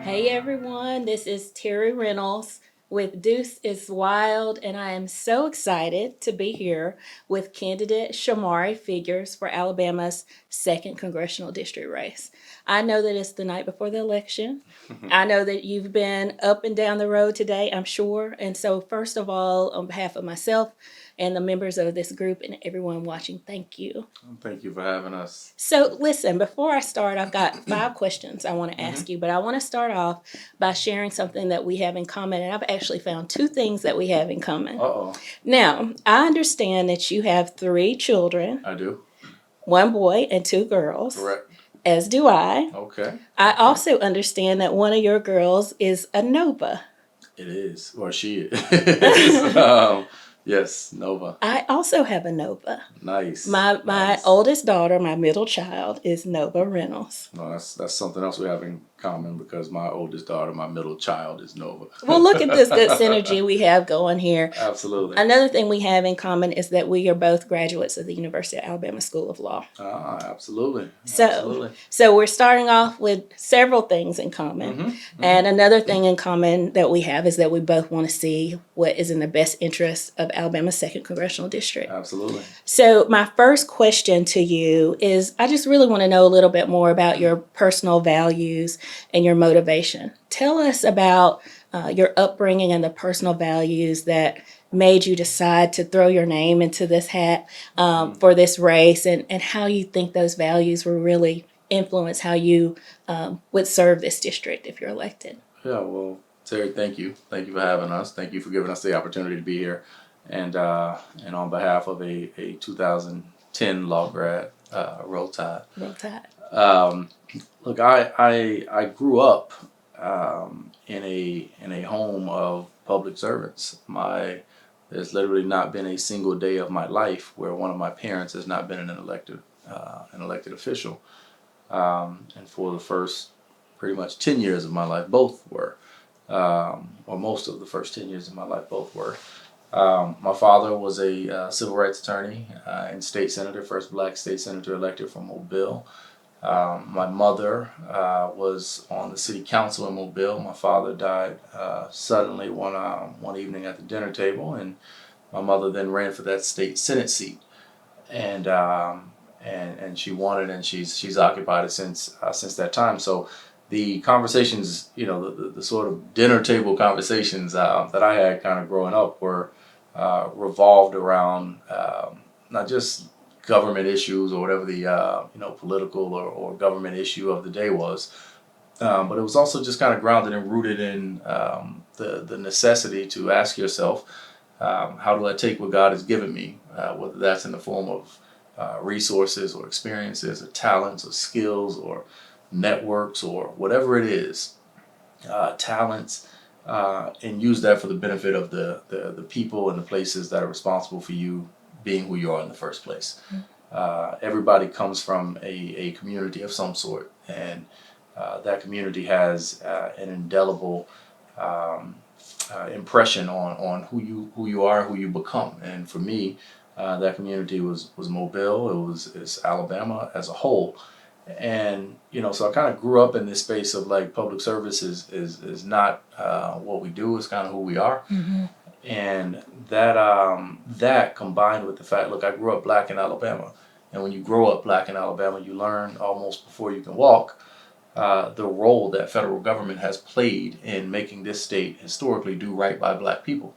Hey everyone, this is Terri Reynolds with Deuce is Wild, and I am so excited to be here with candidate Shomari Figures for Alabama's 2nd Congressional District race. I know that it's the night before the election. I know that you've been up and down the road today, I'm sure. And so, first of all, on behalf of myself and the members of this group and everyone watching, thank you. Thank you for having us. So, listen, before I start, I've got 5 questions I want to ask you, but I want to start off by sharing something that we have in common. And I've actually found 2 things that we have in common. Uh-oh. Now, I understand that you have 3 children. I do. 1 boy and 2 girls. Correct. As do I. Okay. I also understand that one of your girls is a Nova. It is. Or she is. Yes, Nova. I also have a Nova. Nice. My Nice. oldest daughter, my middle child, is Nova Reynolds. No, that's something else we have in common because my oldest daughter, my middle child, is Nova. Well, look at this good synergy we have going here. Absolutely. Another thing we have in common is that we are both graduates of the University of Alabama School of Law. Absolutely. So we're starting off with several things in common. And another thing in common that we have is that we both want to see what is in the best interest of Alabama's 2nd Congressional District. Absolutely. So my first question to you is, I just really want to know a little bit more about your personal values and your motivation. Tell us about your upbringing and the personal values that made you decide to throw your name into this hat for this race, and how you think those values will really influence how you would serve this district if you're elected. Yeah, well, Terry, thank you. Thank you for having us. Thank you for giving us the opportunity to be here. And on behalf of a 2010 law grad, Roll Tide. Roll Tide. Look, I grew up in a home of public servants. There's literally not been a single day of my life where one of my parents has not been an elected official. And for the first pretty much 10 years of my life, both were, or most of the first 10 years of my life, both were. My father was a civil rights attorney and state senator, first black state senator elected from Mobile. My mother was on the city council in Mobile. My father died suddenly one evening at the dinner table, and my mother then ran for that state senate seat, and she won it, and she's occupied it since that time. So the conversations, the sort of dinner table conversations that I had kind of growing up were revolved around not just government issues or whatever the political or government issue of the day was, but it was also just kind of grounded and rooted in the necessity to ask yourself, how do I take what God has given me, whether that's in the form of resources or experiences or talents or skills or networks or whatever it is, talents, and use that for the benefit of the people and the places that are responsible for you being who you are in the first place. Everybody comes from a community of some sort, and that community has an indelible impression on who you are, who you become. And for me, that community was Mobile. It's Alabama as a whole. And so I kind of grew up in this space of like public service is not what we do, it's kind of who we are. And that combined with the fact, look, I grew up black in Alabama, and when you grow up black in Alabama, you learn almost before you can walk the role that federal government has played in making this state historically do right by black people,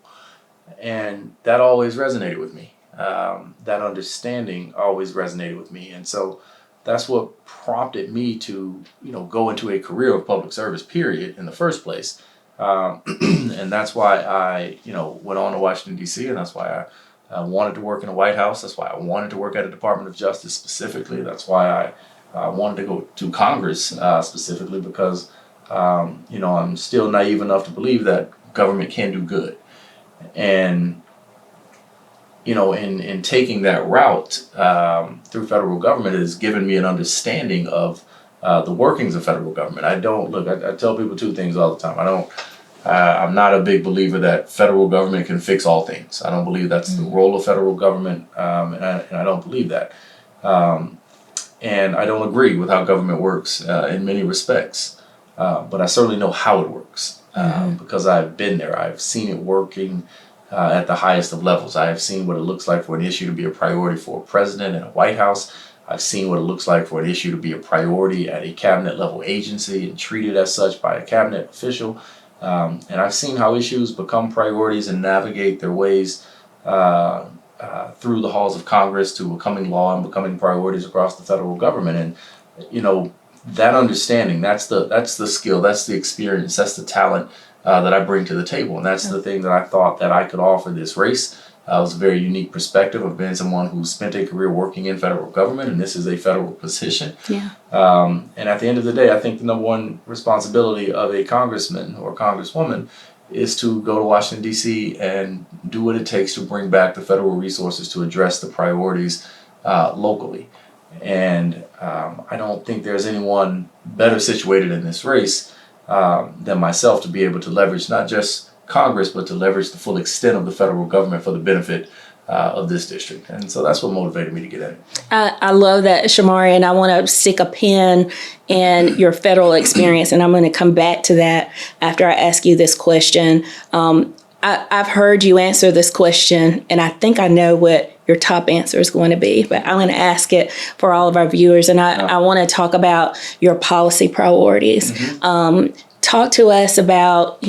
and that always resonated with me. That understanding always resonated with me, and so that's what prompted me to go into a career of public service, period, in the first place. And that's why I, went on to Washington, D.C., and that's why I wanted to work in the White House. That's why I wanted to work at the Department of Justice specifically. That's why I wanted to go to Congress specifically because, I'm still naive enough to believe that government can do good. And, in taking that route through federal government, it has given me an understanding of the workings of federal government. I tell people 2 things all the time. I'm not a big believer that federal government can fix all things. I don't believe that's the role of federal government, and I don't believe that. And I don't agree with how government works in many respects. but I certainly know how it works because I've been there. I've seen it working at the highest of levels. I have seen what it looks like for an issue to be a priority for a president and a White House. I've seen what it looks like for an issue to be a priority at a cabinet level agency and treated as such by a cabinet official. And I've seen how issues become priorities and navigate their ways through the halls of Congress to becoming law and becoming priorities across the federal government. And that understanding, that's the skill, that's the experience, that's the talent that I bring to the table, and that's the thing that I thought that I could offer this race. It was a very unique perspective of being someone who spent a career working in federal government, and this is a federal position. Yeah. And at the end of the day, I think the number one responsibility of a congressman or congresswoman is to go to Washington, D.C. and do what it takes to bring back the federal resources to address the priorities locally. And I don't think there's anyone better situated in this race than myself to be able to leverage not just Congress, but to leverage the full extent of the federal government for the benefit of this district. And so that's what motivated me to get in it. I love that, Shomari, and I want to stick a pin in your federal experience, and I'm going to come back to that after I ask you this question. I've heard you answer this question, and I think I know what your top answer is going to be, but I'm going to ask it for all of our viewers, and I want to talk about your policy priorities. Talk to us about,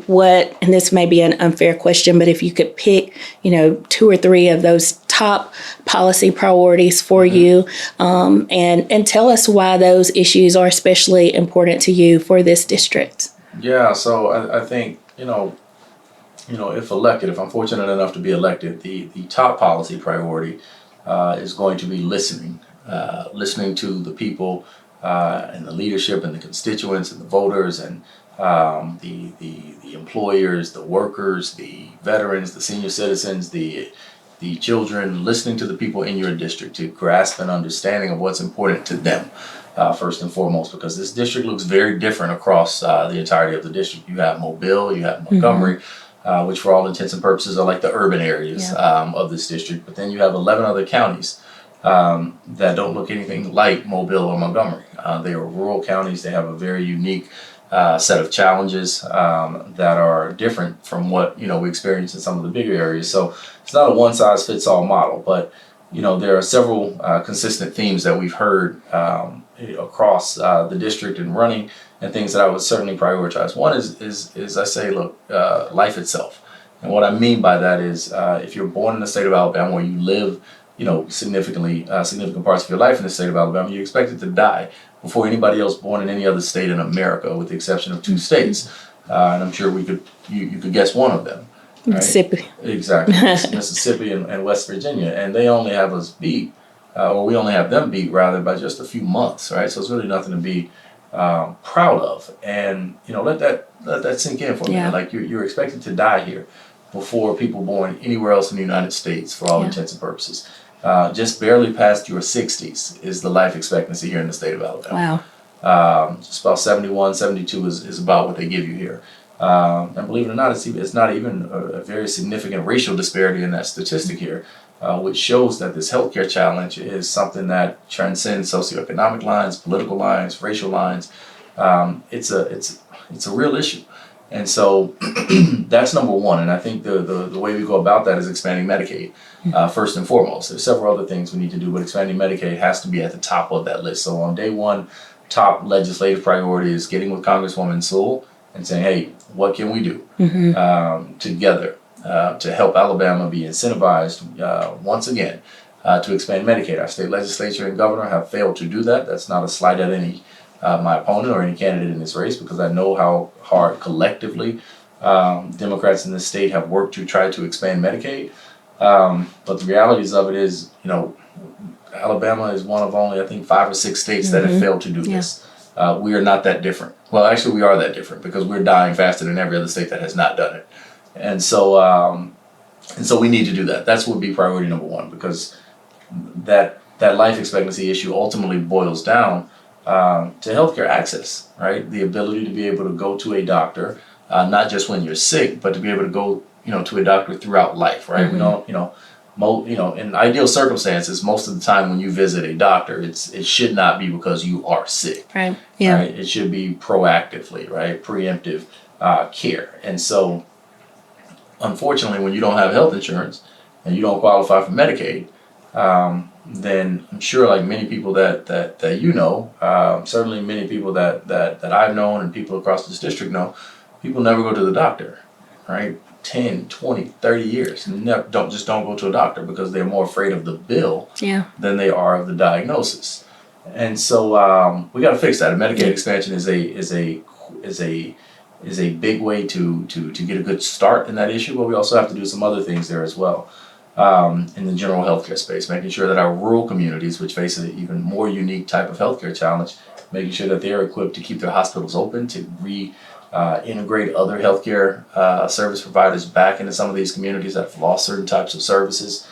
what, and this may be an unfair question, but if you could pick, 2 or 3 of those top policy priorities for you, and tell us why those issues are especially important to you for this district. Yeah, so I think, if I'm fortunate enough to be elected, the top policy priority is going to be listening to the people and the leadership and the constituents and the voters and the employers, the workers, the veterans, the senior citizens, the children, listening to the people in your district to grasp an understanding of what's important to them. First and foremost, because this district looks very different across the entirety of the district. You have Mobile, you have Montgomery, which for all intents and purposes are like the urban areas of this district. But then you have 11 other counties that don't look anything like Mobile or Montgomery. They are rural counties. They have a very unique set of challenges that are different from what we experience in some of the bigger areas. So it's not a one-size-fits-all model, but there are several consistent themes that we've heard across the district and running, and things that I would certainly prioritize. One is I say, look, life itself. And what I mean by that is if you're born in the state of Alabama, where you live significant parts of your life in the state of Alabama, you're expected to die before anybody else born in any other state in America, with the exception of 2 states. And I'm sure you could guess one of them. Right? Mississippi. Exactly. Mississippi and West Virginia. And they only have us beat, or we only have them beat rather, by just a few months, right? So it's really nothing to be proud of. And let that sink in for a minute. Like you're expected to die here before people born anywhere else in the United States, for all intents and purposes. Just barely past your 60s is the life expectancy here in the state of Alabama. Wow. Just about 71, 72 is about what they give you here. And believe it or not, it's not even a very significant racial disparity in that statistic here, which shows that this healthcare challenge is something that transcends socioeconomic lines, political lines, racial lines. It's a real issue. And so that's number one. And I think the way we go about that is expanding Medicaid, first and foremost. There's several other things we need to do, but expanding Medicaid has to be at the top of that list. So on day one, top legislative priority is getting with Congresswoman Sewell and saying, hey, what can we do together to help Alabama be incentivized once again to expand Medicaid? Our state legislature and governor have failed to do that. That's not a slight at any my opponent or any candidate in this race, because I know how hard collectively Democrats in this state have worked to try to expand Medicaid. But the realities of it is, Alabama is one of only, I think, 5 or 6 states that have failed to do this. We are not that different. Well, actually, we are that different, because we're dying faster than every other state that has not done it. And so we need to do that. That's what would be priority number one, because that life expectancy issue ultimately boils down to healthcare access, right? The ability to be able to go to a doctor, not just when you're sick, but to be able to go, to a doctor throughout life, right? We don't, in ideal circumstances, most of the time when you visit a doctor, it should not be because you are sick. Right. Yeah. Right? It should be proactively, right? Preemptive care. And so, unfortunately, when you don't have health insurance and you don't qualify for Medicaid, then I'm sure, like many people that you know, certainly many people that I've known and people across this district know, people never go to the doctor, right? 10, 20, 30 years. Don't go to a doctor because they're more afraid of the bill Yeah. than they are of the diagnosis. And so we got to fix that. And Medicaid expansion is a big way to get a good start in that issue, but we also have to do some other things there as well. In the general healthcare space, making sure that our rural communities, which face an even more unique type of healthcare challenge, making sure that they're equipped to keep their hospitals open, to integrate other healthcare service providers back into some of these communities that have lost certain types of services.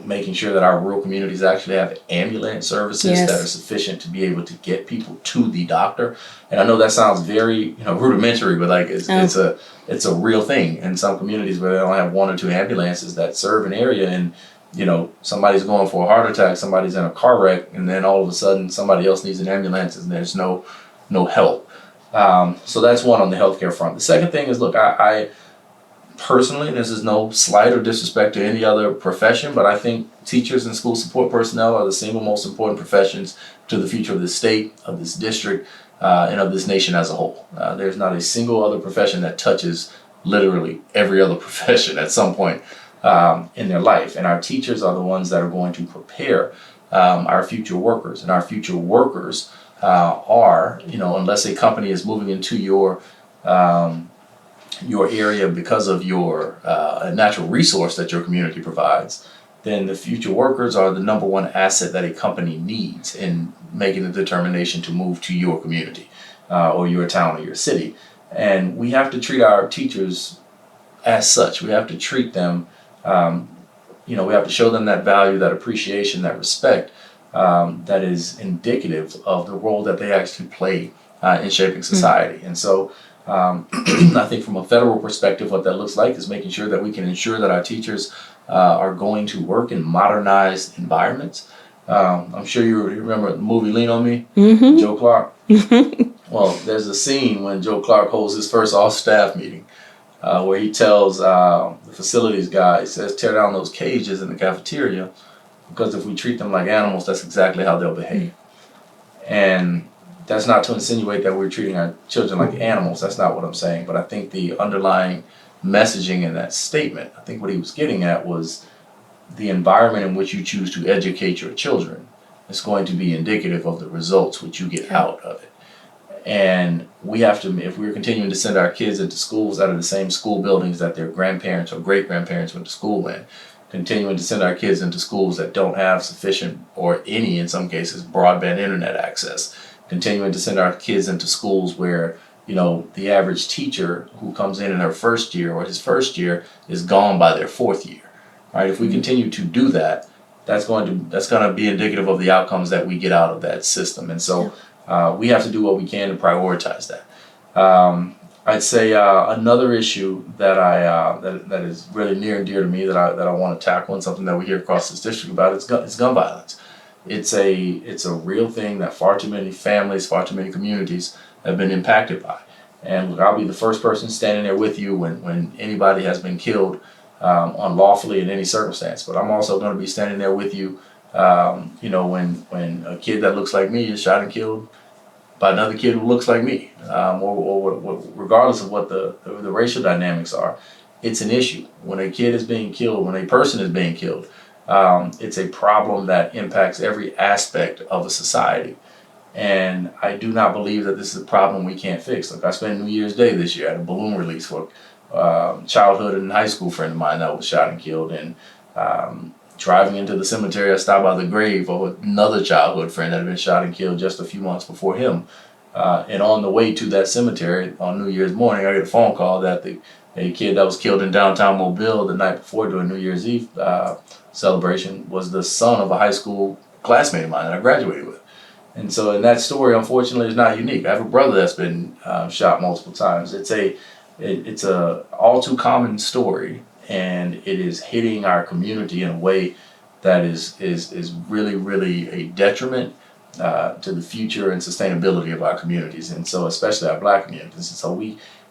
Making sure that our rural communities actually have ambulance services Yes. that are sufficient to be able to get people to the doctor. And I know that sounds very, rudimentary, but like it's a real thing in some communities where they don't have one or two ambulances that serve an area, and somebody's going for a heart attack, somebody's in a car wreck, and then all of a sudden somebody else needs an ambulance and there's no help. So that's one on the healthcare front. The second thing is, look, I personally, this is no slight or disrespect to any other profession, but I think teachers and school support personnel are the single most important professions to the future of this state, of this district, and of this nation as a whole. There's not a single other profession that touches literally every other profession at some point in their life. And our teachers are the ones that are going to prepare our future workers. And our future workers are, unless a company is moving into your area because of your natural resource that your community provides, then the future workers are the number one asset that a company needs in making the determination to move to your community or your town or your city. And we have to treat our teachers as such. We have to treat them, we have to show them that value, that appreciation, that respect that is indicative of the role that they actually play in shaping society. And so I think from a federal perspective, what that looks like is making sure that we can ensure that our teachers are going to work in modernized environments. I'm sure you remember the movie Lean on Me, Joe Clark. Well, there's a scene when Joe Clark holds his first all-staff meeting where he tells the facilities guy, he says, tear down those cages in the cafeteria, because if we treat them like animals, that's exactly how they'll behave. And that's not to insinuate that we're treating our children like animals. That's not what I'm saying. But I think the underlying messaging in that statement, I think what he was getting at was the environment in which you choose to educate your children is going to be indicative of the results which you get out of it. And we have to, if we're continuing to send our kids into schools out of the same school buildings that their grandparents or great-grandparents went to school in, continuing to send our kids into schools that don't have sufficient or any, in some cases, broadband internet access, continuing to send our kids into schools where, the average teacher who comes in her first year or his first year is gone by their fourth year, right? If we continue to do that, that's going to be indicative of the outcomes that we get out of that system. And so we have to do what we can to prioritize that. I'd say another issue that that is really near and dear to me that I want to tackle, and something that we hear across this district about, is gun violence. It's a real thing that far too many families, far too many communities have been impacted by. And look, I'll be the first person standing there with you when anybody has been killed unlawfully in any circumstance. But I'm also going to be standing there with you, when a kid that looks like me is shot and killed by another kid who looks like me, or regardless of what the racial dynamics are, it's an issue. When a kid is being killed, when a person is being killed, it's a problem that impacts every aspect of a society. And I do not believe that this is a problem we can't fix. Like, I spent New Year's Day this year at a balloon release for a childhood and high school friend of mine that was shot and killed. And driving into the cemetery, I stopped by the grave of another childhood friend that had been shot and killed just a few months before him. And on the way to that cemetery on New Year's morning, I get a phone call that a kid that was killed in downtown Mobile the night before during New Year's Eve celebration was the son of a high school classmate of mine that I graduated with. And so, in that story, unfortunately, is not unique. I have a brother that's been shot multiple times. It's a all too common story, and it is hitting our community in a way that is really, really a detriment to the future and sustainability of our communities, and so especially our Black communities. And so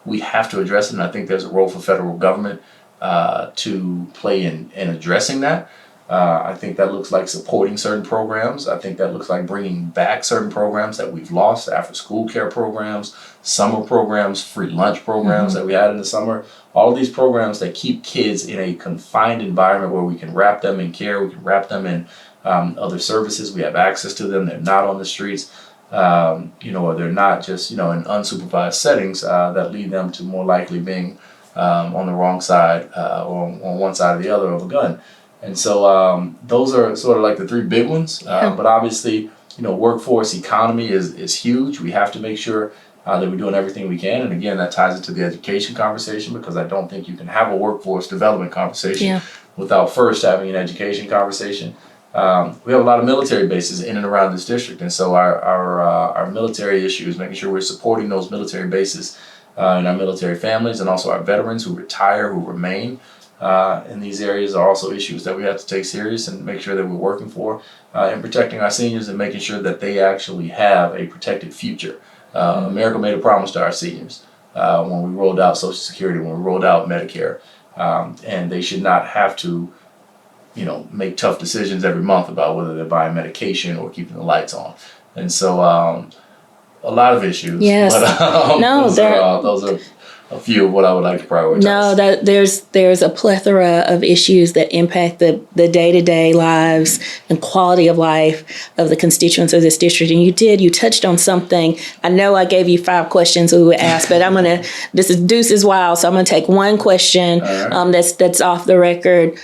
we have to address it, and I think there's a role for federal government to play in addressing that. I think that looks like supporting certain programs. I think that looks like bringing back certain programs that we've lost, after school care programs, summer programs, free lunch programs that we had in the summer. All of these programs that keep kids in a confined environment where we can wrap them in care, we can wrap them in other services, we have access to them, they're not on the streets, or they're not just, in unsupervised settings that lead them to more likely being on the wrong side or on one side or the other of a gun. And so those are sort of like the three big ones. But obviously, workforce economy is huge. We have to make sure that we're doing everything we can. And again, that ties into the education conversation, because I don't think you can have a workforce development conversation without first having an education conversation. We have a lot of military bases in and around this district. And so our military issue is making sure we're supporting those military bases and our military families, and also our veterans who retire, who remain in these areas are also issues that we have to take serious and make sure that we're working for, and protecting our seniors and making sure that they actually have a protected future. America made a promise to our seniors when we rolled out Social Security, when we rolled out Medicare, and they should not have to, make tough decisions every month about whether they're buying medication or keeping the lights on. And so a lot of issues. Yes. But those are a few of what I would like to prioritize. No, there's a plethora of issues that impact the day-to-day lives and quality of life of the constituents of this district. And you touched on something. I know I gave you 5 questions we would ask, but this is Deuce is wild, so I'm gonna take one question that's off the record.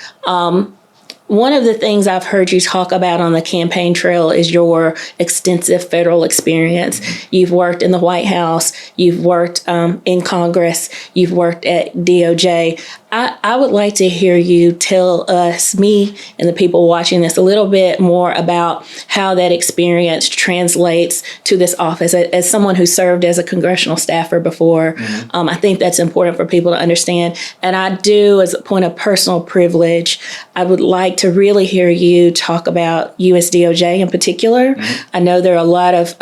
One of the things I've heard you talk about on the campaign trail is your extensive federal experience. You've worked in the White House, you've worked in Congress, you've worked at DOJ. I would like to hear you tell us, me and the people watching this, a little bit more about how that experience translates to this office. As someone who served as a congressional staffer before, I think that's important for people to understand. And I do, as a point of personal privilege, I would like to really hear you talk about USDOJ in particular. I know there are a lot of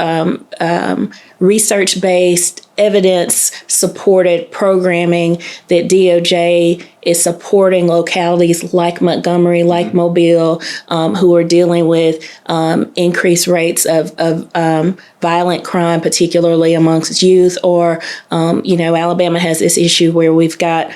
research-based, evidence-supported programming that DOJ is supporting localities like Montgomery, like Mobile, who are dealing with increased rates of violent crime, particularly amongst youth. Or, Alabama has this issue where we've got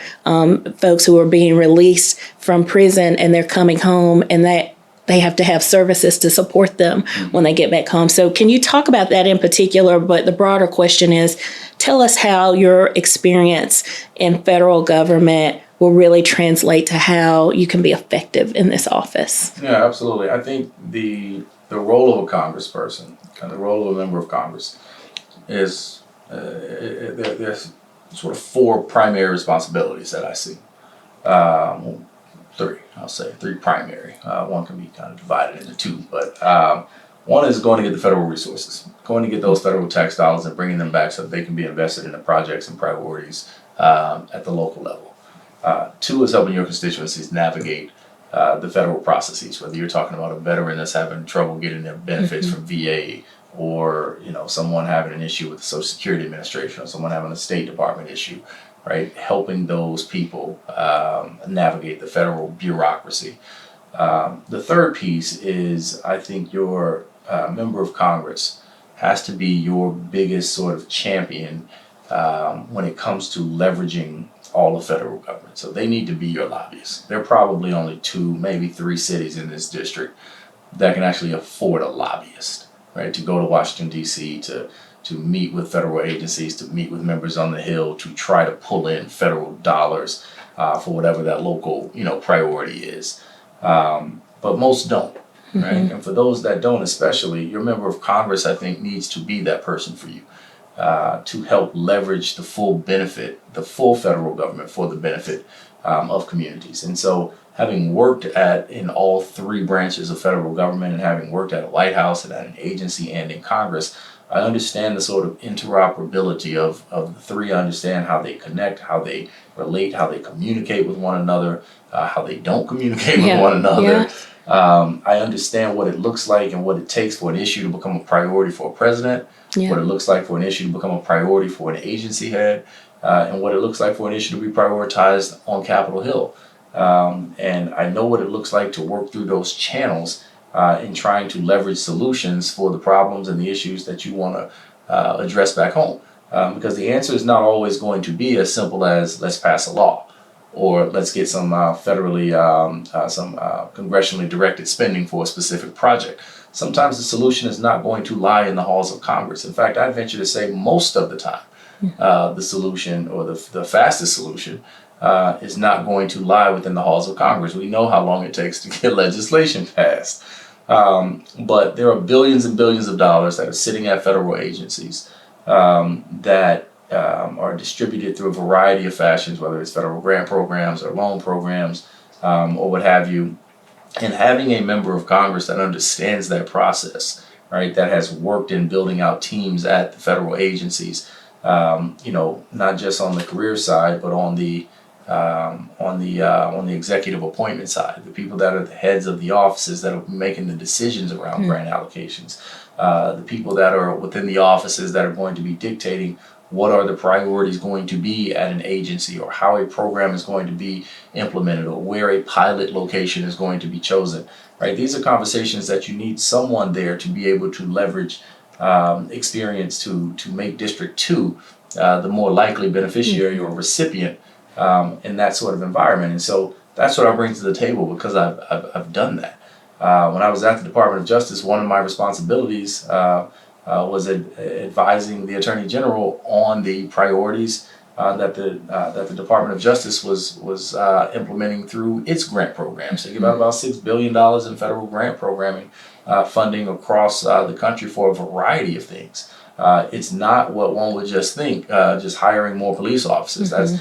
folks who are being released from prison and they're coming home, and they have to have services to support them when they get back home. So can you talk about that in particular? But the broader question is, tell us how your experience in federal government will really translate to how you can be effective in this office. Yeah, absolutely. I think the role of a congressperson and the role of a member of Congress is there's sort of 4 primary responsibilities that I see. 3, I'll say 3 primary. One can be kind of divided into 2, but one is going to get the federal resources, going to get those federal tax dollars and bringing them back so that they can be invested in the projects and priorities at the local level. 2 is helping your constituencies navigate the federal processes, whether you're talking about a veteran that's having trouble getting their benefits from VA, or someone having an issue with the Social Security Administration, or someone having a State Department issue, right? Helping those people navigate the federal bureaucracy. The third piece is, I think your member of Congress has to be your biggest sort of champion when it comes to leveraging all the federal government. So they need to be your lobbyists. There are probably only 2, maybe 3 cities in this district that can actually afford a lobbyist, right? To go to Washington, D.C., to meet with federal agencies, to meet with members on the Hill, to try to pull in federal dollars for whatever that local, priority is. But most don't, right? And for those that don't, especially, your member of Congress, I think, needs to be that person for you. To help leverage the full benefit, the full federal government for the benefit of communities. And so having worked in all 3 branches of federal government, and having worked at a White House and at an agency and in Congress, I understand the sort of interoperability of the three. I understand how they connect, how they relate, how they communicate with one another, how they don't communicate with one another. I understand what it looks like and what it takes for an issue to become a priority for a president, what it looks like for an issue to become a priority for an agency head, and what it looks like for an issue to be prioritized on Capitol Hill. And I know what it looks like to work through those channels in trying to leverage solutions for the problems and the issues that you want to address back home. Because the answer is not always going to be as simple as let's pass a law or let's get some congressionally directed spending for a specific project. Sometimes the solution is not going to lie in the halls of Congress. In fact, I'd venture to say most of the time, the solution or the fastest solution is not going to lie within the halls of Congress. We know how long it takes to get legislation passed. But there are billions and billions of dollars that are sitting at federal agencies that are distributed through a variety of fashions, whether it's federal grant programs or loan programs or what have you. And having a member of Congress that understands that process, right, that has worked in building out teams at the federal agencies, not just on the career side, but on the executive appointment side, the people that are the heads of the offices that are making the decisions around grant allocations, the people that are within the offices that are going to be dictating what are the priorities going to be at an agency or how a program is going to be implemented or where a pilot location is going to be chosen, right? These are conversations that you need someone there to be able to leverage experience to make District 2 the more likely beneficiary or recipient in that sort of environment. And so that's what I bring to the table because I've done that. When I was at the Department of Justice, one of my responsibilities was advising the Attorney General on the priorities that the Department of Justice was implementing through its grant programs. Think about $6 billion in federal grant programming funding across the country for a variety of things. It's not what one would just think, just hiring more police officers. That's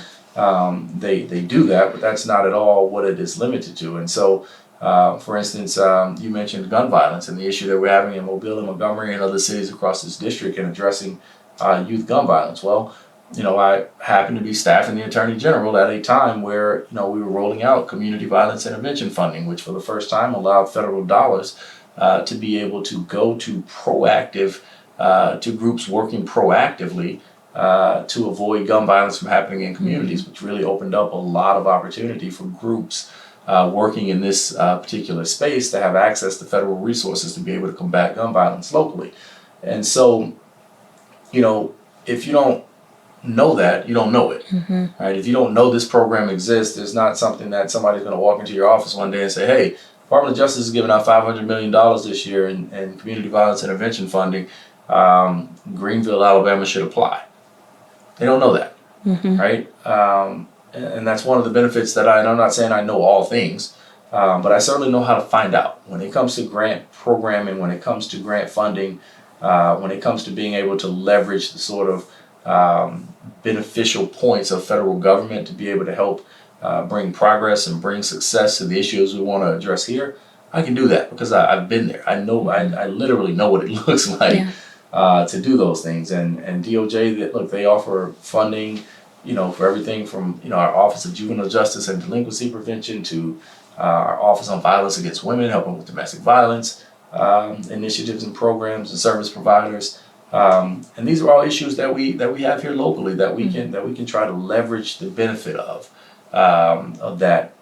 they do that, but that's not at all what it is limited to. And so, for instance, you mentioned gun violence and the issue that we're having in Mobile and Montgomery and other cities across this district in addressing youth gun violence. Well, I happened to be staffing the Attorney General at a time where, we were rolling out community violence intervention funding, which for the first time allowed federal dollars to be able to go to to groups working proactively to avoid gun violence from happening in communities, which really opened up a lot of opportunity for groups working in this particular space to have access to federal resources to be able to combat gun violence locally. And so, if you don't know that, you don't know it, right? If you don't know this program exists, it's not something that somebody's going to walk into your office one day and say, hey, Department of Justice is giving out $500 million this year in community violence intervention funding. Greenville, Alabama should apply. They don't know that, right? And that's one of the benefits and I'm not saying I know all things, but I certainly know how to find out. When it comes to grant programming, when it comes to grant funding, when it comes to being able to leverage the sort of beneficial points of federal government to be able to help bring progress and bring success to the issues we want to address here, I can do that because I've been there. I know, I literally know what it looks like to do those things. And DOJ, they offer funding, for everything from, our Office of Juvenile Justice and Delinquency Prevention to our Office on Violence Against Women, helping with domestic violence initiatives and programs and service providers. And these are all issues that we have here locally that we can try to leverage the benefit of that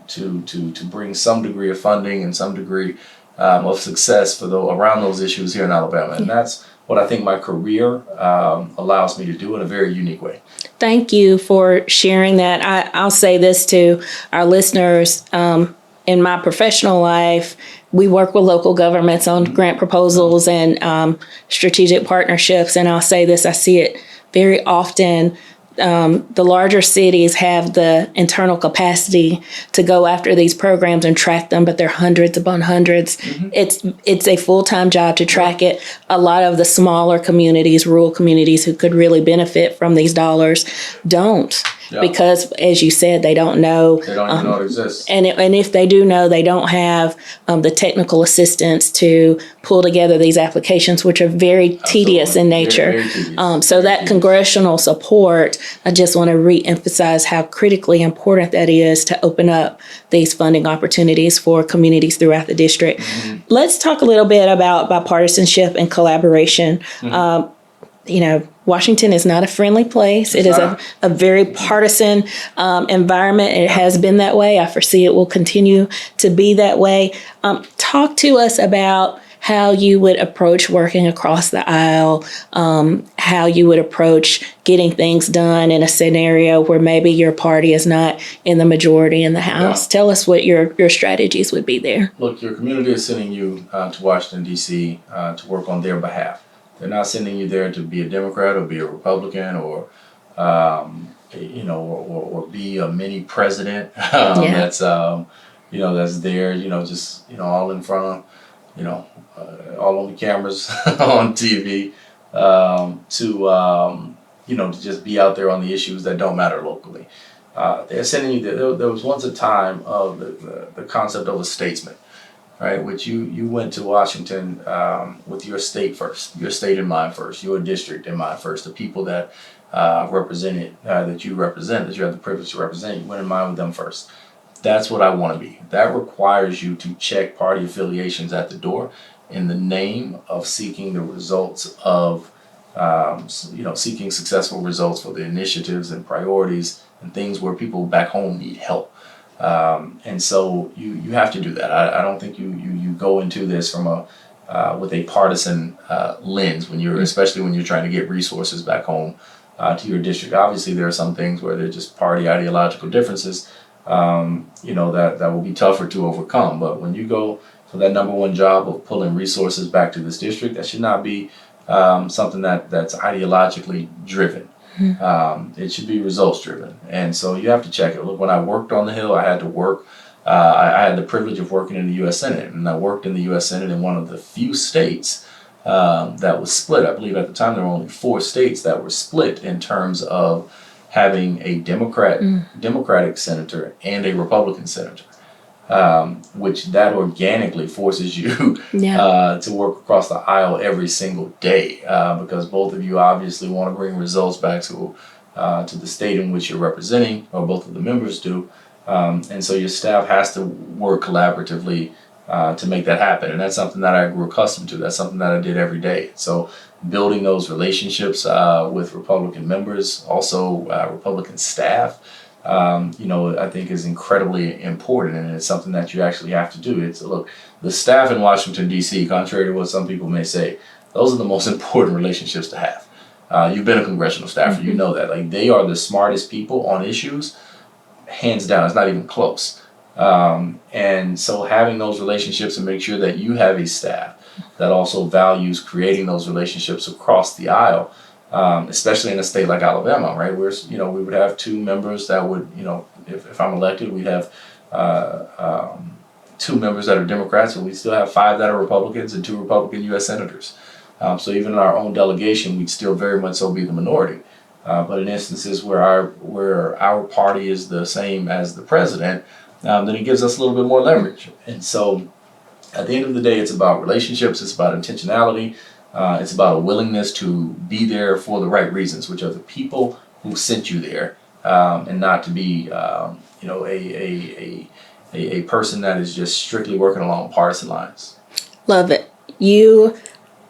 to bring some degree of funding and some degree of success around those issues here in Alabama. And that's what I think my career allows me to do in a very unique way. Thank you for sharing that. I'll say this to our listeners. In my professional life, we work with local governments on grant proposals and strategic partnerships. And I'll say this, I see it very often. The larger cities have the internal capacity to go after these programs and track them, but they're hundreds upon hundreds. It's a full-time job to track it. A lot of the smaller communities, rural communities who could really benefit from these dollars don't. Yeah. because, as you said, they don't know. They don't even know it exists. And if they do know, they don't have the technical assistance to pull together these applications, which are very tedious in nature. Very tedious. So that congressional support, I just want to reemphasize how critically important that is to open up these funding opportunities for communities throughout the district. Mm-hmm. Let's talk a little bit about bipartisanship and collaboration. Mm-hmm. Washington is not a friendly place. It is a very partisan environment. It has been that way. I foresee it will continue to be that way. Talk to us about how you would approach working across the aisle, how you would approach getting things done in a scenario where maybe your party is not in the majority in the House. Yeah. Tell us what your strategies would be there. Look, your community is sending you to Washington, D.C. To work on their behalf. They're not sending you there to be a Democrat or be a Republican or be a mini president that's there, just all in front of, all on the cameras on TV to just be out there on the issues that don't matter locally. They're sending you there was once a time of the concept of a statesman. Right, which you went to Washington with your state first, your state in mind first, your district in mind first, the people that that you represent, that you have the privilege to represent, you went in mind with them first. That's what I want to be. That requires you to check party affiliations at the door in the name of seeking the results of, seeking successful results for the initiatives and priorities and things where people back home need help. And so you have to do that. I don't think you go into this from with a partisan lens especially when you're trying to get resources back home to your district. Obviously, there are some things where they're just party ideological differences, that will be tougher to overcome. But when you go for that number one job of pulling resources back to this district, that should not be something that's ideologically driven. It should be results driven. And so you have to check it. Look, when I worked on the Hill, I had to work. I had the privilege of working in the U.S. Senate, and I worked in the U.S. Senate in one of the few states that was split. I believe at the time there were only 4 states that were split in terms of having a Democratic senator and a Republican senator. Which that organically forces you to work across the aisle every single day because both of you obviously want to bring results back to the state in which you're representing, or both of the members do. And so your staff has to work collaboratively to make that happen. And that's something that I grew accustomed to. That's something that I did every day. So building those relationships with Republican members, also Republican staff, I think is incredibly important, and it's something that you actually have to do. The staff in Washington, D.C., contrary to what some people may say, those are the most important relationships to have. You've been a congressional staffer, you know that. Like, they are the smartest people on issues, hands down. It's not even close. And so having those relationships and make sure that you have a staff that also values creating those relationships across the aisle, especially in a state like Alabama, right? Where we would have 2 members that would, if I'm elected, we'd have 2 members that are Democrats, and we still have 5 that are Republicans and 2 Republican U.S. senators. So even in our own delegation, we'd still very much so be the minority. But in instances where our party is the same as the president, then it gives us a little bit more leverage. And so at the end of the day, it's about relationships, it's about intentionality. It's about a willingness to be there for the right reasons, which are the people who sent you there, and not to be, a person that is just strictly working along partisan lines. Love it.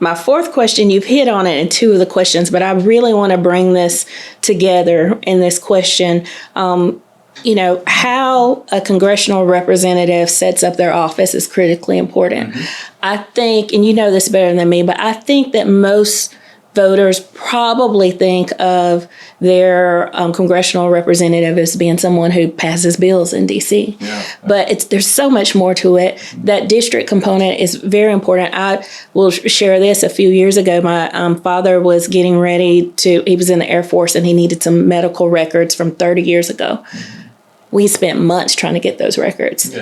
My 4th question, you've hit on it in 2 of the questions, but I really want to bring this together in this question. How a congressional representative sets up their office is critically important. I think, and you know this better than me, but I think that most voters probably think of their congressional representative as being someone who passes bills in D.C. But there's so much more to it. That district component is very important. I will share this. A few years ago, my father was getting ready he was in the Air Force, and he needed some medical records from 30 years ago. We spent months trying to get those records.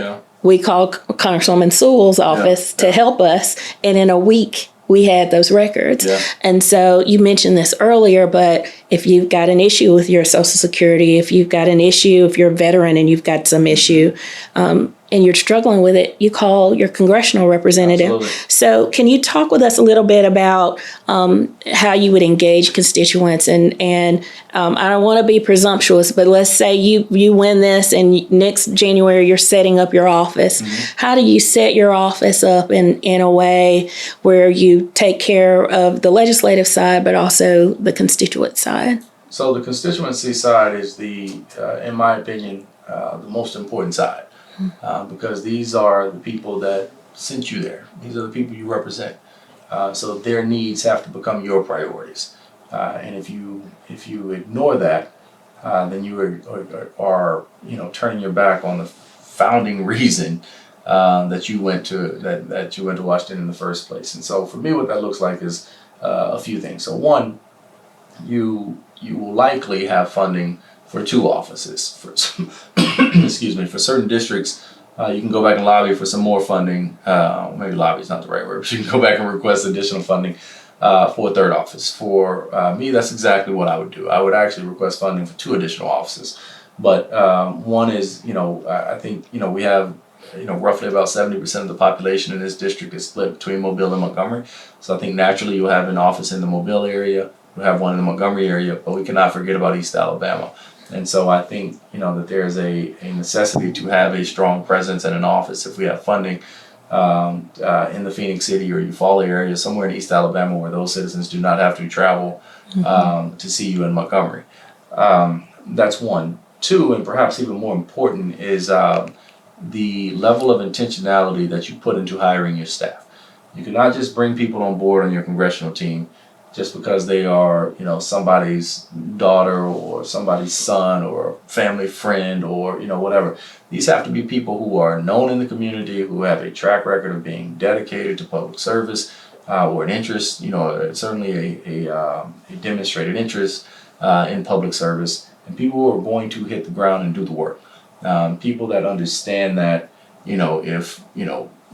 We called Congresswoman Sewell's office to help us, and in a week, we had those records. Yeah. And so you mentioned this earlier, but if you've got an issue with your Social Security, if you've got an issue, if you're a veteran and you've got some issue, and you're struggling with it, you call your congressional representative. Absolutely. So can you talk with us a little bit about how you would engage constituents? And I don't want to be presumptuous, but let's say you win this and next January you're setting up your office. How do you set your office up in a way where you take care of the legislative side, but also the constituent side? So the constituency side is in my opinion, the most important side. Because these are the people that sent you there. These are the people you represent. So their needs have to become your priorities. And if you ignore that, then you are turning your back on the founding reason that you went to Washington in the first place. And so for me, what that looks like is a few things. So one, you will likely have funding for 2 offices. Excuse me, for certain districts, you can go back and lobby for some more funding. Maybe lobby is not the right word, but you can go back and request additional funding for a 3rd office. For me, that's exactly what I would do. I would actually request funding for 2 additional offices. But one is, I think, we have, roughly about 70% of the population in this district is split between Mobile and Montgomery. So I think naturally you'll have an office in the Mobile area, you'll have one in the Montgomery area, but we cannot forget about East Alabama. And so I think, that there's a necessity to have a strong presence in an office if we have funding in the Phoenix City or Eufaula area, somewhere in East Alabama where those citizens do not have to travel to see you in Montgomery. That's one. 2, and perhaps even more important, is the level of intentionality that you put into hiring your staff. You cannot just bring people on board on your congressional team just because they are, somebody's daughter or somebody's son or family friend or, whatever. These have to be people who are known in the community, who have a track record of being dedicated to public service or an interest, certainly a demonstrated interest in public service, and people who are going to hit the ground and do the work. People that understand that, if,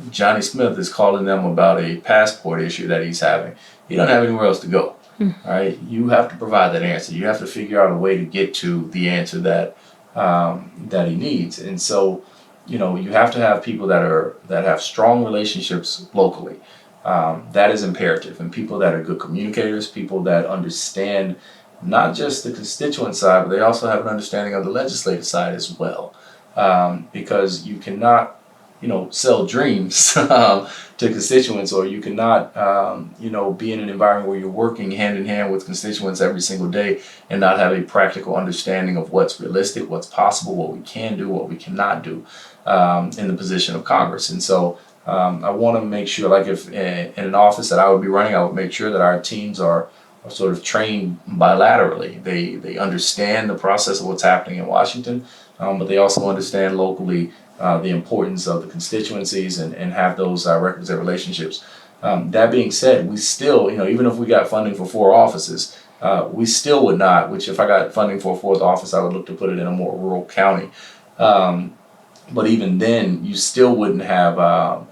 Johnny Smith is calling them about a passport issue that he's having, he doesn't have anywhere else to go. All right, you have to provide that answer. You have to figure out a way to get to the answer that he needs. And so, you have to have people that have strong relationships locally. That is imperative, and people that are good communicators, people that understand not just the constituent side, but they also have an understanding of the legislative side as well. Because you cannot, sell dreams to constituents, or you cannot, be in an environment where you're working hand in hand with constituents every single day and not have a practical understanding of what's realistic, what's possible, what we can do, what we cannot do in the position of Congress. And so I want to make sure, like if in an office that I would be running, I would make sure that our teams are sort of trained bilaterally. They understand the process of what's happening in Washington, but they also understand locally the importance of the constituencies and have those requisite relationships. That being said, we still, even if we got funding for 4 offices, we still would not, which if I got funding for a 4th office, I would look to put it in a more rural county. But even then, you still wouldn't have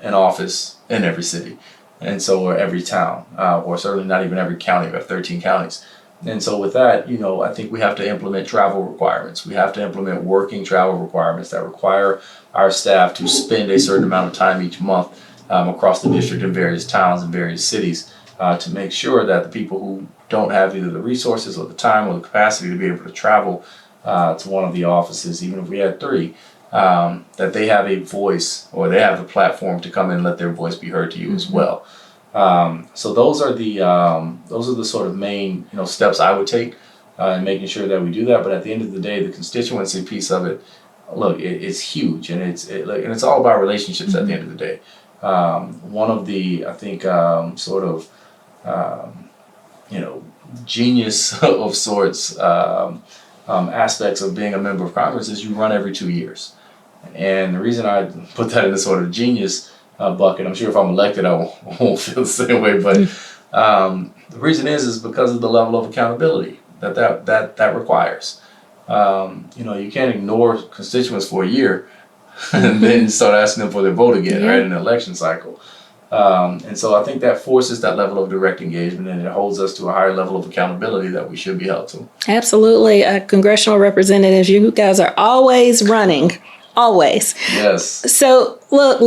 an office in every city, and so or every town, or certainly not even every county. We have 13 counties. And so with that, I think we have to implement travel requirements. We have to implement working travel requirements that require our staff to spend a certain amount of time each month across the district in various towns and various cities to make sure that the people who don't have either the resources or the time or the capacity to be able to travel to one of the offices, even if we had 3, that they have a voice, or they have the platform to come in and let their voice be heard to you as well. So those are the sort of main steps I would take in making sure that we do that. But at the end of the day, the constituency piece of it, look, it's huge, and it's all about relationships at the end of the day. One of the, I think, genius of sorts aspects of being a member of Congress is you run every 2 years. And the reason I put that in the sort of genius bucket, I'm sure if I'm elected I won't feel the same way, but the reason is because of the level of accountability that requires. You can't ignore constituents for a year and then start asking them for their vote again, right, in an election cycle. And so I think that forces that level of direct engagement, and it holds us to a higher level of accountability that we should be held to. Absolutely. Congressional representatives, you guys are always running, always. Yes. So, look,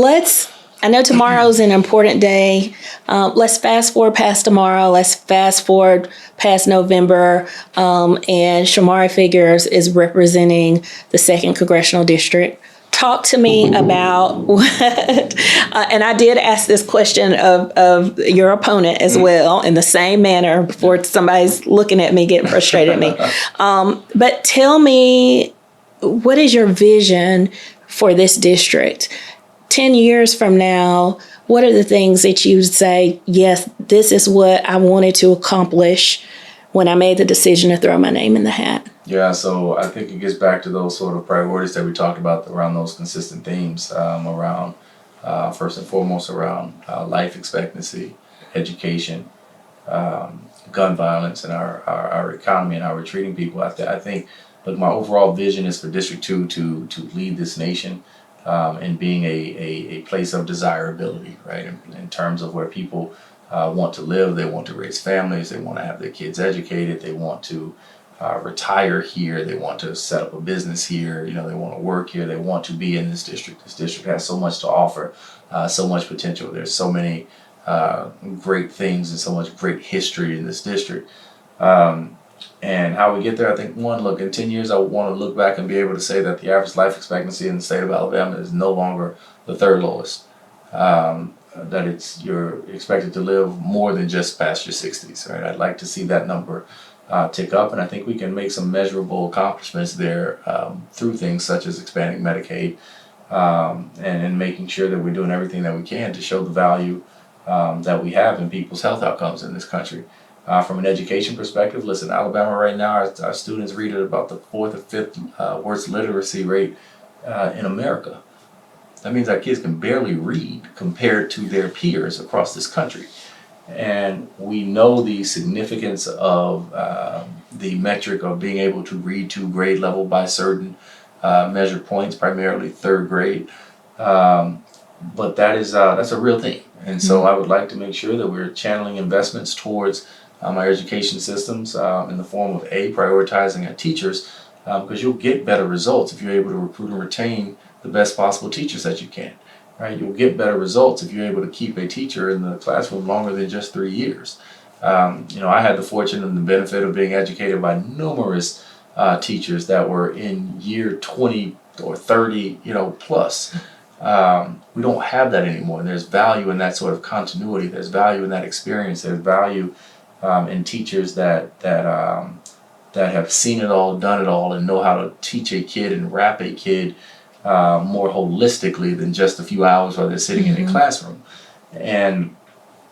I know tomorrow's an important day. Let's fast forward past tomorrow. Let's fast forward past November. And Shomari Figures is representing the 2nd Congressional District. Talk to me about what, and I did ask this question of your opponent as well in the same manner before somebody's looking at me, getting frustrated at me. But tell me, what is your vision for this district? 10 years from now, what are the things that you would say, yes, this is what I wanted to accomplish when I made the decision to throw my name in the hat? Yeah, so I think it gets back to those sort of priorities that we talked about around those consistent themes, around first and foremost around life expectancy, education, gun violence, and our economy and how we're treating people. I think, look, my overall vision is for District 2 to lead this nation in being a place of desirability, right? In terms of where people want to live, they want to raise families, they want to have their kids educated, they want to retire here, they want to set up a business here, they want to work here, they want to be in this district. This district has so much to offer, so much potential. There's so many great things and so much great history in this district. And how we get there, I think, one, look, in 10 years, I want to look back and be able to say that the average life expectancy in the state of Alabama is no longer the 3rd lowest. That you're expected to live more than just past your 60s, right? I'd like to see that number tick up, and I think we can make some measurable accomplishments there through things such as expanding Medicaid and making sure that we're doing everything that we can to show the value that we have in people's health outcomes in this country. From an education perspective, listen, Alabama right now, our students read at about the 4th or 5th worst literacy rate in America. That means our kids can barely read compared to their peers across this country. And we know the significance of the metric of being able to read to grade level by certain measured points, primarily 3rd grade. But that's a real thing. And so I would like to make sure that we're channeling investments towards our education systems in the form of prioritizing our teachers, because you'll get better results if you're able to recruit and retain the best possible teachers that you can. Right? You'll get better results if you're able to keep a teacher in the classroom longer than just 3 years. I had the fortune and the benefit of being educated by numerous teachers that were in year 20 or 30, plus. We don't have that anymore. And there's value in that sort of continuity. There's value in that experience. There's value in teachers that have seen it all, done it all, and know how to teach a kid and wrap a kid more holistically than just a few hours while they're sitting in a classroom. And,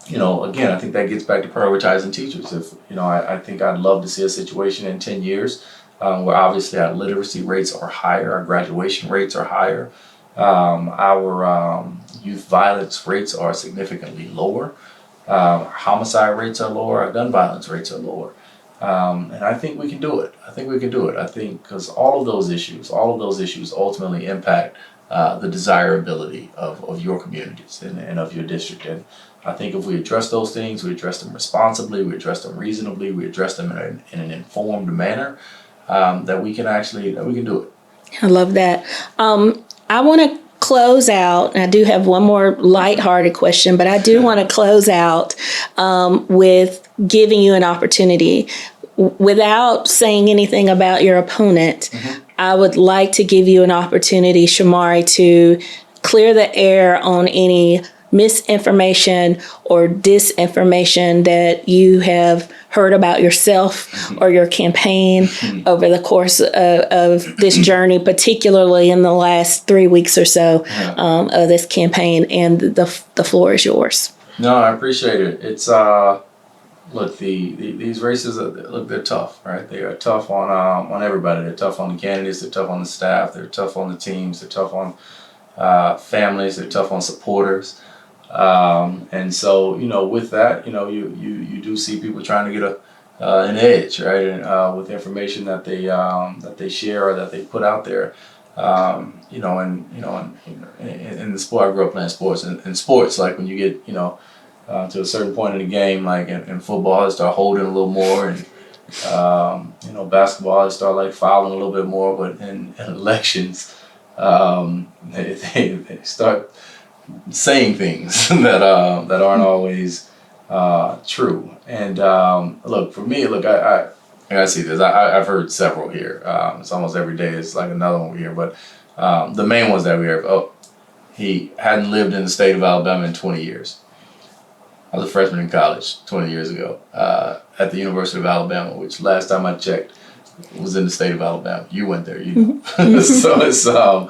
again, I think that gets back to prioritizing teachers. I think I'd love to see a situation in 10 years where obviously our literacy rates are higher, our graduation rates are higher, our youth violence rates are significantly lower, our homicide rates are lower, our gun violence rates are lower. And I think we can do it. I think because all of those issues ultimately impact the desirability of your communities and of your district. And I think if we address those things, we address them responsibly, we address them reasonably, we address them in an informed manner, that we can do it. I love that. I want to close out, and I do have one more lighthearted question, but I do want to close out with giving you an opportunity. Without saying anything about your opponent, I would like to give you an opportunity, Shomari, to clear the air on any misinformation or disinformation that you have heard about yourself or your campaign over the course of this journey, particularly in the last 3 weeks or so of this campaign. And the floor is yours. No, I appreciate it. It's look, these races they're tough, right? They are tough on everybody. They're tough on the candidates. They're tough on the staff. They're tough on the teams. They're tough on families. They're tough on supporters. And so, with that, you do see people trying to get an edge, right? And with information that they share or that they put out there. In the sport, I grew up playing sports. In sports, like when you get, to a certain point in the game, like in football, I start holding a little more, and basketball, I start like fouling a little bit more. But in elections, they start saying things that aren't always true. And look, for me, look, I see this. I've heard several here. It's almost every day. It's like another one we hear. But the main ones that we hear, he hadn't lived in the state of Alabama in 20 years. I was a freshman in college 20 years ago at the University of Alabama, which last time I checked was in the state of Alabama. You went there, you know. So it's, I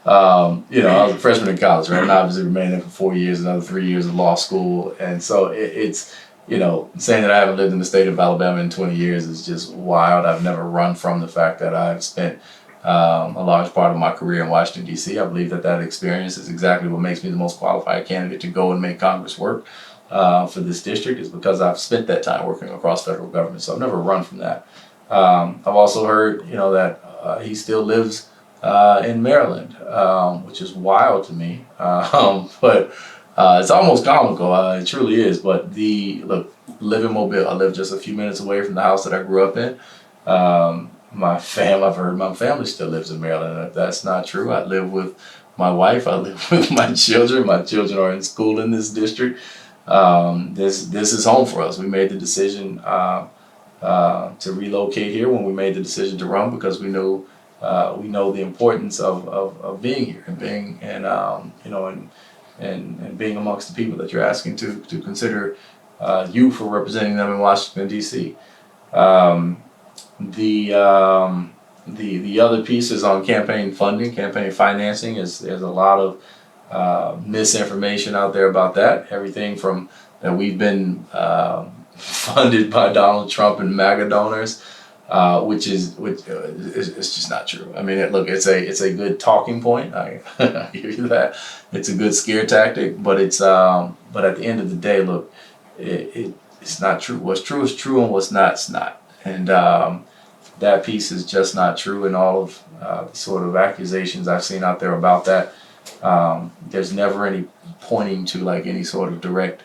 was a freshman in college, right? And I obviously remained there for 4 years, another 3 years of law school. And so it's, saying that I haven't lived in the state of Alabama in 20 years is just wild. I've never run from the fact that I've spent a large part of my career in Washington, D.C. I believe that experience is exactly what makes me the most qualified candidate to go and make Congress work for this district, is because I've spent that time working across federal government. So I've never run from that. I've also heard, that he still lives in Maryland, which is wild to me. But it's almost comical. It truly is. But live in Mobile. I live just a few minutes away from the house that I grew up in. I've heard my family still lives in Maryland. If that's not true, I live with my wife. I live with my children. My children are in school in this district. This is home for us. We made the decision to relocate here when we made the decision to run, because we know the importance of being here and being and being amongst the people that you're asking to consider you for representing them in Washington, D.C. The other piece is on campaign funding, campaign financing. There's a lot of misinformation out there about that. Everything from that we've been funded by Donald Trump and MAGA donors, which is it's just not true. I mean, it's a good talking point. I hear you that. It's a good scare tactic, but but at the end of the day, look, it's not true. What's true is true, and what's not's not. And that piece is just not true. And all of the sort of accusations I've seen out there about that, there's never any pointing to like any sort of direct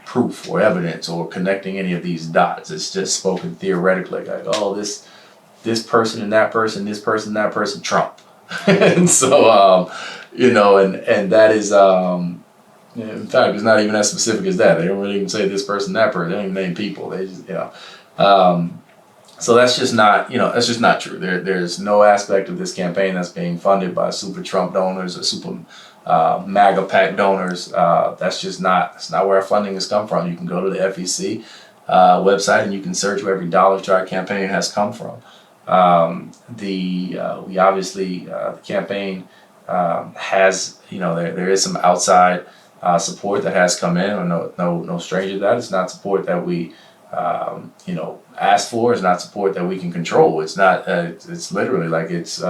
proof or evidence or connecting any of these dots. It's just spoken theoretically, like, oh, this person and that person, this person, that person, Trump. And so, and that is, in fact, it's not even as specific as that. They don't really even say this person, that person. They don't even name people. They just, so that's just not, that's just not true. There's no aspect of this campaign that's being funded by super Trump donors or super MAGA PAC donors. That's not where our funding has come from. You can go to the FEC website and you can search where every dollar to our campaign has come from. We obviously, the campaign has, there is some outside support that has come in. Or no stranger to that. It's not support that we asked for. It's not support that we can control. It's not. It's literally like it's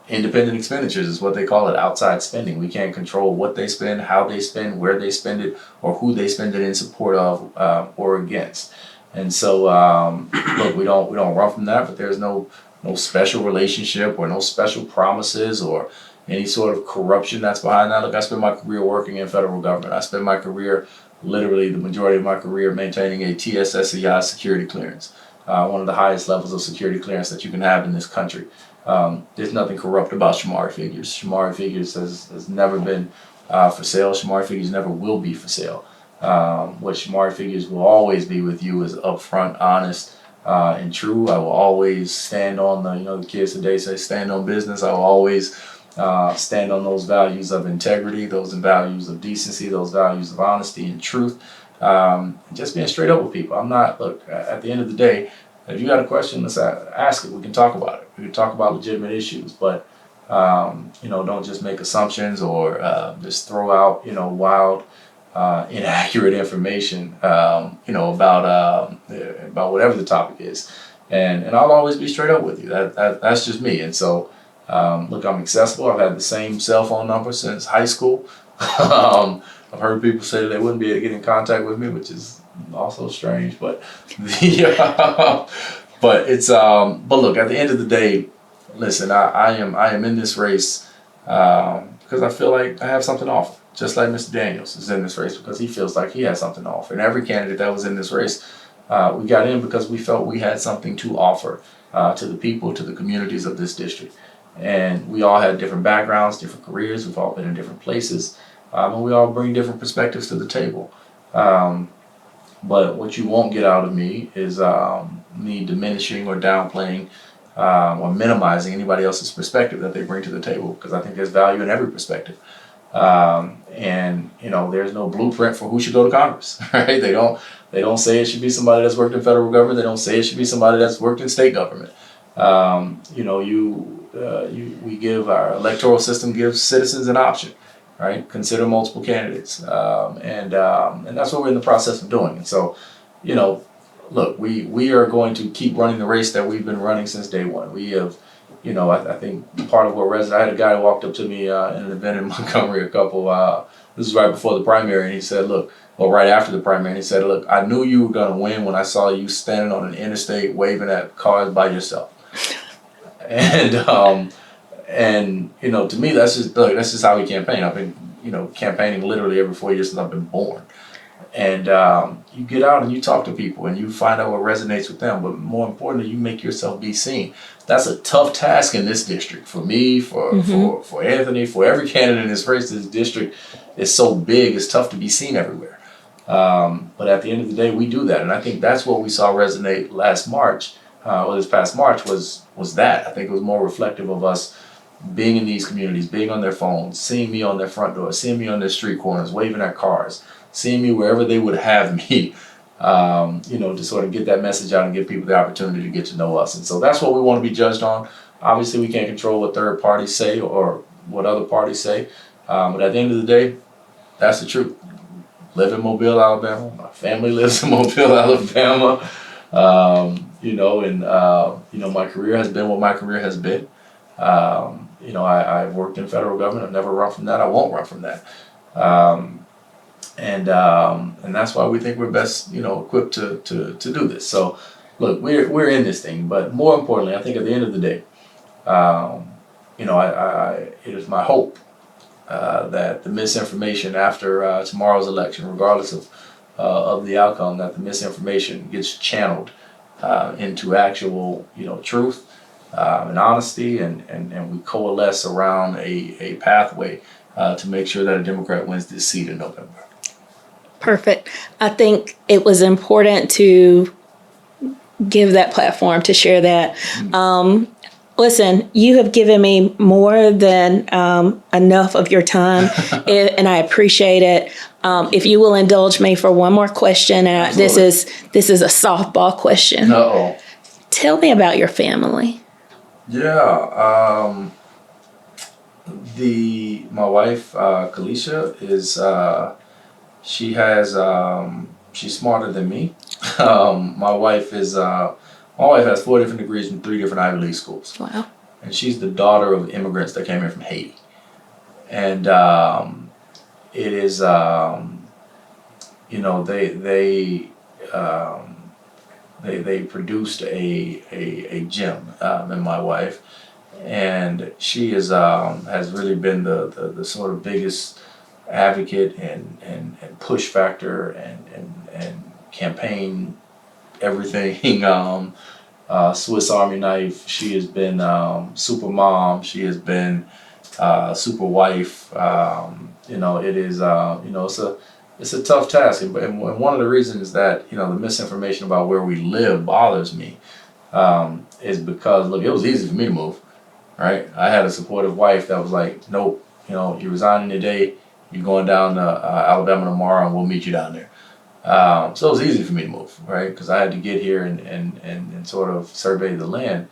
independent expenditures is what they call it. Outside spending. We can't control what they spend, how they spend, where they spend it, or who they spend it in support of or against. And so, look, we don't run from that. But there's no special relationship or no special promises or any sort of corruption that's behind that. Look, I spent my career working in federal government. I spent my career, literally the majority of my career, maintaining a TSSCI security clearance, one of the highest levels of security clearance that you can have in this country. There's nothing corrupt about Shomari Figures. Shomari Figures has never been for sale. Shomari Figures never will be for sale. What Shomari Figures will always be with you is upfront, honest, and true. I will always stand on the kids today say stand on business. I will always stand on those values of integrity, those values of decency, those values of honesty and truth. Just being straight up with people. I'm not, look, at the end of the day, if you got a question, let's ask it. We can talk about it. We can talk about legitimate issues, but don't just make assumptions or just throw out wild, inaccurate information about whatever the topic is. And I'll always be straight up with you. That's just me. And so look, I'm accessible. I've had the same cell phone number since high school. I've heard people say that they wouldn't be able to get in contact with me, which is also strange. But but look, at the end of the day, listen, I am in this race because I feel like I have something to offer. Just like Mr. Daniels is in this race because he feels like he has something to offer. And every candidate that was in this race, we got in because we felt we had something to offer to the people, to the communities of this district. And we all had different backgrounds, different careers. We've all been in different places, and we all bring different perspectives to the table. Um, but what you won't get out of me is me diminishing or downplaying or minimizing anybody else's perspective that they bring to the table because I think there's value in every perspective. And you know, there's no blueprint for who should go to Congress, right? They don't say it should be somebody that's worked in federal government. They don't say it should be somebody that's worked in state government. You know, we give our electoral system gives citizens an option, right? Consider multiple candidates, and that's what we're in the process of doing. And so, you know, look, we are going to keep running the race that we've been running since day one. We have, you know, I think part of what I had a guy who walked up to me in an event in Montgomery this was right before the primary, and he said, look, well, right after the primary, and he said, look, I knew you were going to win when I saw you standing on an interstate waving at cars by yourself. And you know, to me, that's just how we campaign. I've been, you know, campaigning literally every 4 years since I've been born. And you get out and you talk to people and you find out what resonates with them. But more importantly, you make yourself be seen. That's a tough task in this district for me, for Anthony, for every candidate in this race. This district is so big; it's tough to be seen everywhere. But at the end of the day, we do that, and I think that's what we saw resonate last March, or this past March was that. I think it was more reflective of us being in these communities, being on their phones, seeing me on their front door, seeing me on their street corners, waving at cars, seeing me wherever they would have me, you know, to sort of get that message out and give people the opportunity to get to know us. And so that's what we want to be judged on. Obviously, we can't control what third parties say or what other parties say. But at the end of the day, that's the truth. Live in Mobile, Alabama. My family lives in Mobile, Alabama. You know, and, you know, my career has been what my career has been. You know, I've worked in federal government. I've never run from that. I won't run from that. And that's why we think we're best, you know, equipped to do this. So, look, we're in this thing, but more importantly, I think at the end of the day, you know, it is my hope that the misinformation after tomorrow's election, regardless of the outcome, that the misinformation gets channeled into actual, you know, truth and honesty, and we coalesce around a pathway to make sure that a Democrat wins this seat in November. Perfect. I think it was important to give that platform to share that. Listen, you have given me more than enough of your time, and I appreciate it. If you will indulge me for one more question, this is a softball question. Uh-oh. Tell me about your family. Yeah. My wife, Kalisha, is she's smarter than me. My wife has 4 different degrees from 3 different Ivy League schools. Wow. And she's the daughter of immigrants that came here from Haiti. And it is, you know, they produced a gem in my wife, and she has really been the sort of biggest advocate and push factor and campaign everything. Swiss Army knife. She has been super mom. She has been super wife. You know, it is you know, it's a tough task, and one of the reasons that, you know, the misinformation about where we live bothers me is because, look, it was easy for me to move, right? I had a supportive wife that was like, nope, you know, you're resigning today, you're going down to Alabama tomorrow, and we'll meet you down there. So it was easy for me to move, right? Because I had to get here and sort of survey the land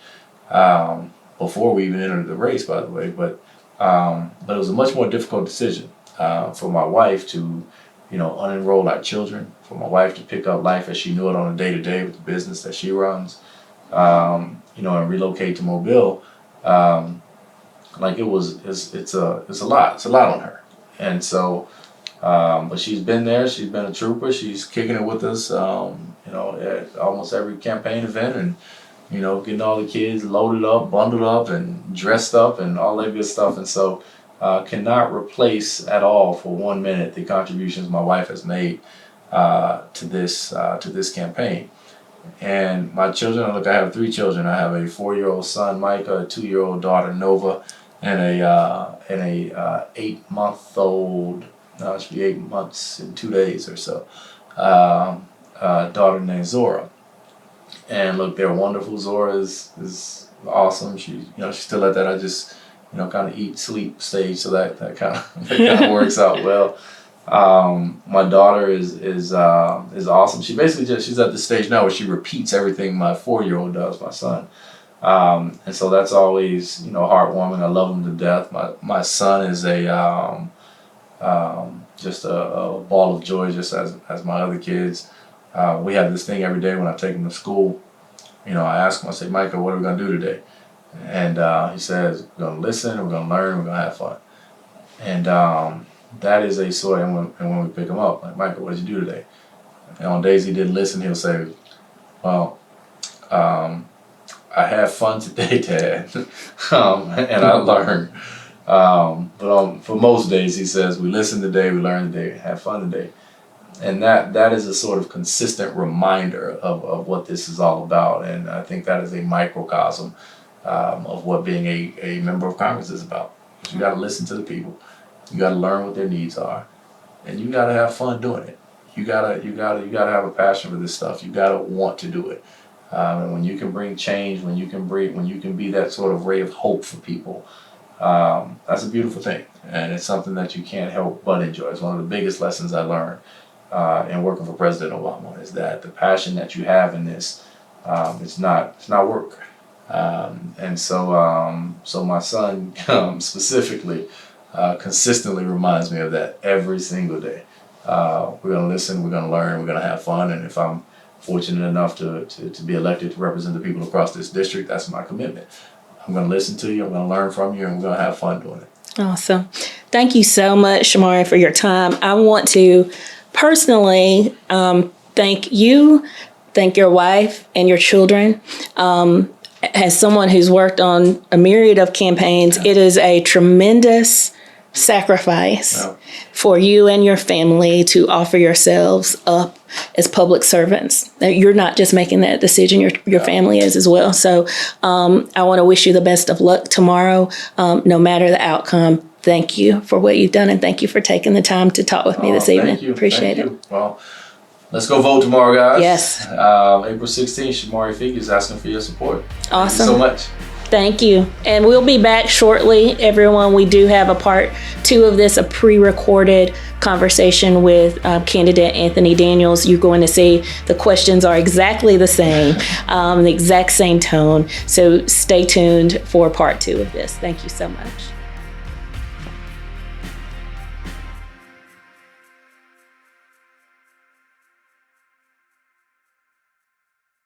before we even entered the race, by the way. But it was a much more difficult decision for my wife to, you know, unenroll our children, for my wife to pick up life as she knew it on a day-to-day with the business that she runs, you know, and relocate to Mobile. Like it's a lot. It's a lot on her. And so, but she's been there. She's been a trooper. She's kicking it with us, you know, at almost every campaign event. And getting all the kids loaded up, bundled up, and dressed up, and all that good stuff. And so, cannot replace at all for 1 minute the contributions my wife has made to this campaign. And my children, look, I have 3 children. I have a 4-year-old son, Micah, a 2-year-old daughter, Nova, and a 8-month-old. No, it should be 8 months and 2 days or so. Daughter named Zora. And look, they're wonderful. Zora is awesome. She's still at that I just kind of eat, sleep stage, so that kind of works out well. My daughter is awesome. She's at the stage now where she repeats everything my 4-year-old does, my son. And so that's always heartwarming. I love him to death. My son is just a ball of joy, just as my other kids. We have this thing every day when I take him to school. I ask him, I say, Micah, what are we going to do today? And he says, we're going to listen, we're going to learn, we're going to have fun. And that is a sort of, and when we pick him up, like, Micah, what did you do today? And on days he didn't listen, he'll say, well, I had fun today, Dad. And I learned. But for most days, he says, we listened today, we learned today, had fun today. And that is a sort of consistent reminder of what this is all about. And I think that is a microcosm of what being a member of Congress is about. You got to listen to the people. You got to learn what their needs are, and you got to have fun doing it. You gotta have a passion for this stuff. You gotta want to do it. And when you can bring change, when you can be that sort of ray of hope for people, that's a beautiful thing, and it's something that you can't help but enjoy. It's one of the biggest lessons I learned in working for President Obama, is that the passion that you have in this, it's not work. And so my son specifically consistently reminds me of that every single day. We're going to listen, we're going to learn, we're going to have fun, and if I'm fortunate enough to be elected to represent the people across this district, that's my commitment. I'm going to listen to you, I'm going to learn from you, and we're going to have fun doing it. Awesome. Thank you so much, Shomari, for your time. I want to personally thank you, thank your wife and your children. As someone who's worked on a myriad of campaigns, it is a tremendous sacrifice for you and your family to offer yourselves up as public servants. You're not just making that decision, your family is as well. So I want to wish you the best of luck tomorrow, no matter the outcome. Thank you for what you've done, and thank you for taking the time to talk with me this evening. Thank you. Appreciate Thank it. You. Well, let's go vote tomorrow, guys. Yes. April 16th, Shomari Figures asking for your support. Awesome. Thank you so much. Thank you. And we'll be back shortly, everyone. We do have a part 2 of this, a pre-recorded conversation with candidate Anthony Daniels. You're going to see the questions are exactly the same, the exact same tone. So stay tuned for part 2 of this. Thank you so much.